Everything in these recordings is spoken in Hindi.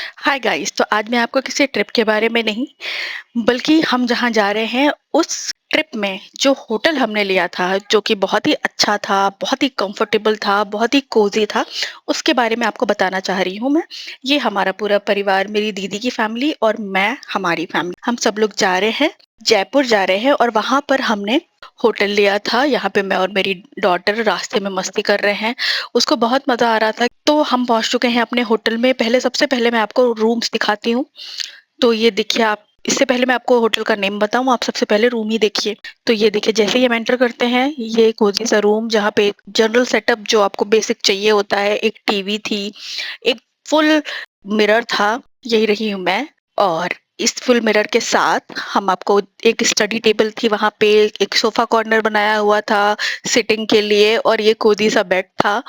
Hi guys. तो आज मैं आपको किसी ट्रिप के बारे में नहीं, बल्कि हम जहाँ जा रहे हैं उस ट्रिप में जो होटल हमने लिया था, जो कि बहुत ही अच्छा था, बहुत ही कंफर्टेबल था, बहुत ही कोजी था, उसके बारे में आपको बताना चाह रही हूँ मैं। ये हमारा पूरा परिवार, मेरी दीदी की फैमिली और मैं, हमारी फैमिली, हम सब लोग जा रहे हैं, जयपुर जा रहे हैं। और वहां पर हमने होटल लिया था। यहाँ पे मैं और मेरी डॉटर रास्ते में मस्ती कर रहे हैं, उसको बहुत मजा आ रहा था। तो हम पहुंच चुके हैं अपने होटल में। सबसे पहले मैं आपको रूम्स दिखाती हूँ। तो ये देखिए आप, इससे पहले मैं आपको होटल का नेम बताऊं, आप सबसे पहले रूम ही देखिए। तो ये देखिए, जैसे ही हम एंटर करते हैं, ये कोजी सा रूम जहाँ पे जनरल सेटअप जो आपको बेसिक चाहिए होता है, एक टीवी थी, एक फुल मिरर था, यही रही हूँ मैं। और इस फुल मिरर के साथ हम आपको, एक स्टडी टेबल थी वहां पे, एक सोफा कॉर्नर बनाया हुआ था सिटिंग के लिए, और ये कोजी सा बेड था।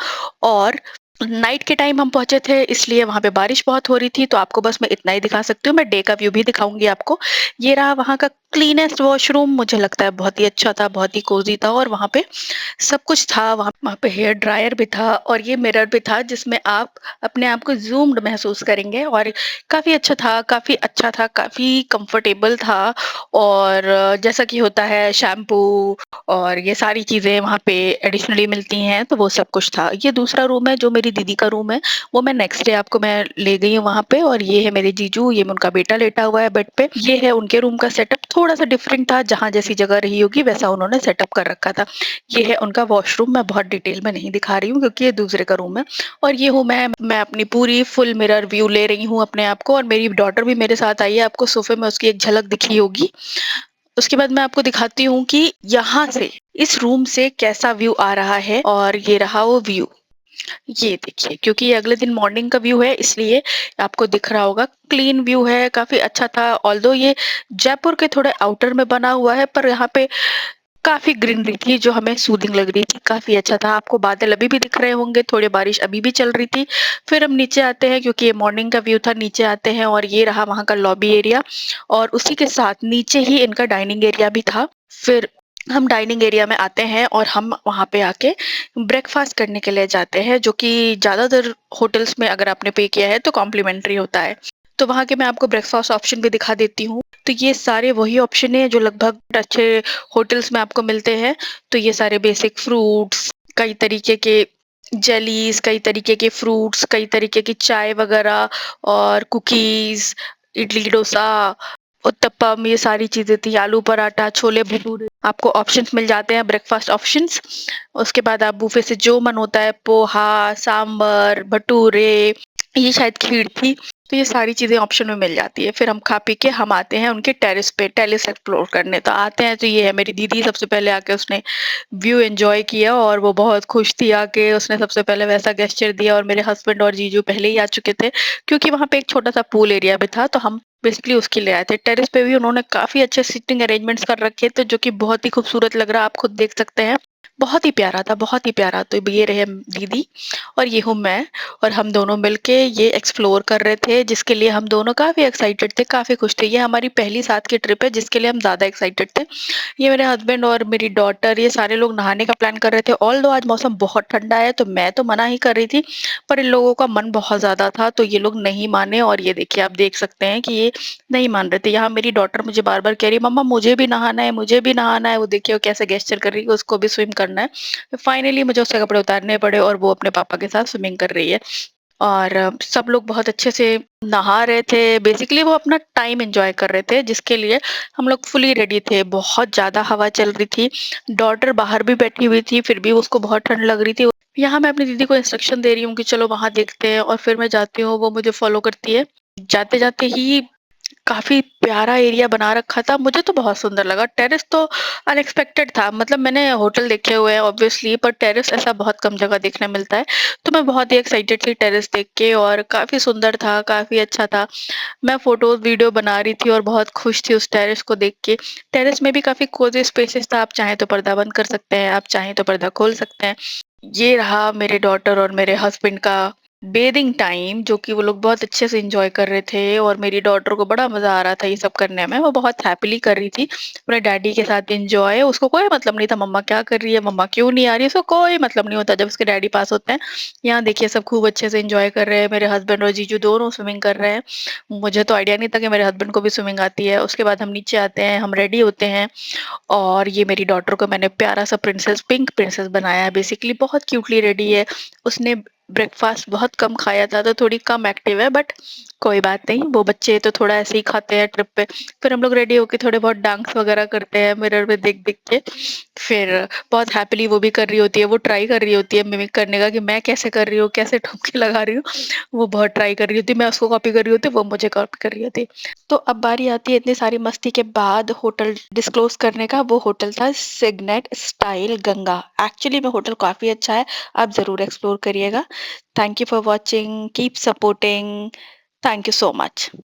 और नाइट के टाइम हम पहुंचे थे, इसलिए वहां पे बारिश बहुत हो रही थी, तो आपको बस मैं इतना ही दिखा सकती हूँ। मैं डे का व्यू भी दिखाऊंगी आपको। ये रहा वहां का क्लीनेस्ट वॉशरूम। मुझे लगता है बहुत ही अच्छा था, बहुत ही कोजी था, और वहां पे सब कुछ था। वहां वहां पे हेयर ड्रायर भी था, और ये मिरर भी था जिसमें आप अपने आप को जूम्ड महसूस करेंगे। और काफी अच्छा था, काफी अच्छा था, काफी कंफर्टेबल था। और जैसा कि होता है, शैम्पू और ये सारी चीजें वहां पे एडिशनली मिलती हैं, तो वो सब कुछ था। ये दूसरा रूम है जो मेरी दीदी का रूम है, वो मैं नेक्स्ट डे आपको मैं ले गई हूँ वहां पे। और ये है मेरे जीजू, ये उनका बेटा लेटा हुआ है बेड पे। ये है उनके रूम का सेटअप, थोड़ा सा डिफरेंट था, जहां जैसी जगह रही होगी वैसा उन्होंने सेटअप कर रखा था। ये है उनका वॉशरूम। मैं बहुत डिटेल में नहीं दिखा रही हूँ क्योंकि ये दूसरे का रूम है। और ये हूँ मैं अपनी पूरी फुल मिरर व्यू ले रही हूँ अपने आप को, और मेरी डॉटर भी मेरे साथ आई है। आपको सोफे में उसकी एक झलक दिखी होगी। उसके बाद मैं आपको दिखाती हूँ कि यहाँ से, इस रूम से कैसा व्यू आ रहा है। और ये रहा वो व्यू, ये देखिए, क्योंकि ये अगले दिन मॉर्निंग का व्यू है, इसलिए आपको दिख रहा होगा। क्लीन व्यू है, काफी अच्छा था। ऑल्दो ये जयपुर के थोड़े आउटर में बना हुआ है, पर यहाँ पे काफी ग्रीनरी थी जो हमें सूदिंग लग रही थी, काफी अच्छा था। आपको बादल अभी भी दिख रहे होंगे, थोड़ी बारिश अभी भी चल रही थी। फिर हम नीचे आते हैं, क्योंकि ये मॉर्निंग का व्यू था, नीचे आते हैं, और ये रहा वहां का लॉबी एरिया। और उसी के साथ नीचे ही इनका डाइनिंग एरिया भी था। फिर हम डाइनिंग एरिया में आते हैं, और हम वहां पे आके ब्रेकफास्ट करने के लिए जाते हैं, जो कि ज्यादातर होटल्स में अगर आपने पे किया है तो कॉम्प्लीमेंट्री होता है। तो वहां के मैं आपको ब्रेकफास्ट ऑप्शन भी दिखा देती हूँ। तो ये सारे वही ऑप्शन है जो लगभग अच्छे होटल्स में आपको मिलते हैं। तो ये सारे बेसिक फ्रूट्स, कई तरीके के जेलीज, कई तरीके के फ्रूट्स, कई तरीके की चाय वगैरह, और कुकीज, इडली डोसा, उत्तपम, ये सारी चीजें थी। आलू पराठा, छोले भटूरे, आपको ऑप्शंस मिल जाते हैं, ब्रेकफास्ट ऑप्शंस। उसके बाद आप बुफे से जो मन होता है, पोहा, सांबर, भटूरे, ये शायद खीर थी। तो ये सारी चीजें ऑप्शन में मिल जाती है। फिर हम खा पी के हम आते हैं उनके टेरेस पे, टेरेस एक्सप्लोर करने। तो आते हैं, तो ये है मेरी दीदी। सबसे पहले आके उसने व्यू एंजॉय किया, और वो बहुत खुश थी आके, उसने सबसे पहले वैसा गेस्चर दिया। और मेरे हस्बैंड और जीजू पहले ही आ चुके थे, क्योंकि वहां पे एक छोटा सा पूल एरिया भी था, तो हम बेसिकली उसके लिए आए थे। टेरेस पे भी उन्होंने काफी अच्छे सिटिंग अरेंजमेंट्स कर रखे थे, जो कि बहुत ही खूबसूरत लग रहा है, आप खुद देख सकते हैं। बहुत ही प्यारा था, बहुत ही प्यारा। तो ये रहे दीदी, और ये हूँ मैं। और हम दोनों मिलके ये एक्सप्लोर कर रहे थे, जिसके लिए हम दोनों काफी एक्साइटेड थे, काफी खुश थे। ये हमारी पहली साथ की ट्रिप है, जिसके लिए हम ज्यादा एक्साइटेड थे। ये मेरे हस्बैंड और मेरी डॉटर, ये सारे लोग नहाने का प्लान कर रहे थे। ऑल दो आज मौसम बहुत ठंडा है, तो मैं तो मना ही कर रही थी, पर इन लोगों का मन बहुत ज्यादा था, तो ये लोग नहीं माने। और ये देखिए, आप देख सकते हैं कि ये नहीं मान रहे थे। यहाँ मेरी डॉटर मुझे बार बार कह रही, मम्मा मुझे भी नहाना है, मुझे भी नहाना है। वो देखिए वो कैसे गेस्चर कर रही है, उसको भी स्विम करना है। फाइनली मुझे उसके कपड़े उतारने पड़े, और वो अपने पापा के साथ स्विमिंग कर रही है। और सब लोग बहुत अच्छे से नहा रहे थे। बेसिकली वो अपना टाइम एंजॉय कर रहे थे, जिसके लिए हम लोग फुली रेडी थे। बहुत ज्यादा हवा चल रही थी, डॉटर बाहर भी बैठी हुई थी, फिर भी उसको बहुत ठंड लग रही थी। यहाँ मैं अपनी दीदी को इंस्ट्रक्शन दे रही हूँ कि चलो वहां देखते हैं, और फिर मैं जाती हूँ, वो मुझे फॉलो करती है। जाते जाते ही काफी प्यारा एरिया बना रखा था, मुझे तो बहुत सुंदर लगा। टेरेस तो अनएक्सपेक्टेड था, मतलब मैंने होटल देखे हुए हैं ऑब्वियसली, पर टेरेस ऐसा बहुत कम जगह देखने मिलता है। तो मैं बहुत ही एक्साइटेड थी टेरेस देख के, और काफी सुंदर था, काफी अच्छा था। मैं फोटोज वीडियो बना रही थी, और बहुत खुश थी उस टेरेस को देख के। टेरेस में भी काफी कोजी स्पेसेस था, आप चाहें तो पर्दा बंद कर सकते हैं, आप चाहें तो पर्दा खोल सकते हैं। ये रहा मेरे डॉटर और मेरे हस्बैंड का बेदिंग टाइम जो कि वो लोग बहुत अच्छे से एन्जॉय कर रहे थे और मेरी डॉटर को बड़ा मज़ा आ रहा था ये सब करने में, वो बहुत हैपीली कर रही थी, अपने डैडी के साथ एन्जॉय। उसको कोई मतलब नहीं था मम्मा क्या कर रही है, मम्मा क्यों नहीं आ रही है, उसको कोई मतलब नहीं होता जब उसके डैडी पास होते हैं। यहाँ देखिए सब खूब अच्छे से एन्जॉय कर रहे हैं, मेरे हस्बैंड और जीजू दोनों स्विमिंग कर रहे हैं। मुझे तो आइडिया नहीं था कि मेरे हस्बैंड को भी स्विमिंग आती है। उसके बाद हम नीचे आते हैं, हम रेडी होते हैं और ये मेरी डॉटर को मैंने प्यारा-सा प्रिंसेस पिंक प्रिंसेस बनाया है बेसिकली, बहुत क्यूटली रेडी है। उसने ब्रेकफ़ास्ट बहुत कम खाया था, तो थोड़ी कम एक्टिव है, बट कोई बात नहीं, वो बच्चे तो थोड़ा ऐसे ही खाते हैं ट्रिप पे। फिर हम लोग रेडी होके थोड़े बहुत डांस वगैरह करते हैं मिरर में देख-देख के। फिर बहुत हैपीली वो भी कर रही होती है, वो ट्राई कर रही होती है मिमिक करने का कि मैं कैसे कर रही हूँ, कैसे ठुमके लगा रही हूँ। वो बहुत ट्राई कर रही होती है, मैं उसको कॉपी कर रही होती हूँ, वो मुझे कॉपी कर रही होती है। तो अब बारी आती है इतनी सारी मस्ती के बाद होटल डिस्क्लोज़ करने का, वो होटल था सिग्नेट स्टाइल गंगा। एक्चुअली में होटल काफ़ी अच्छा है, आप ज़रूर एक्सप्लोर करिएगा। Thank you for watching, keep supporting, thank you so much.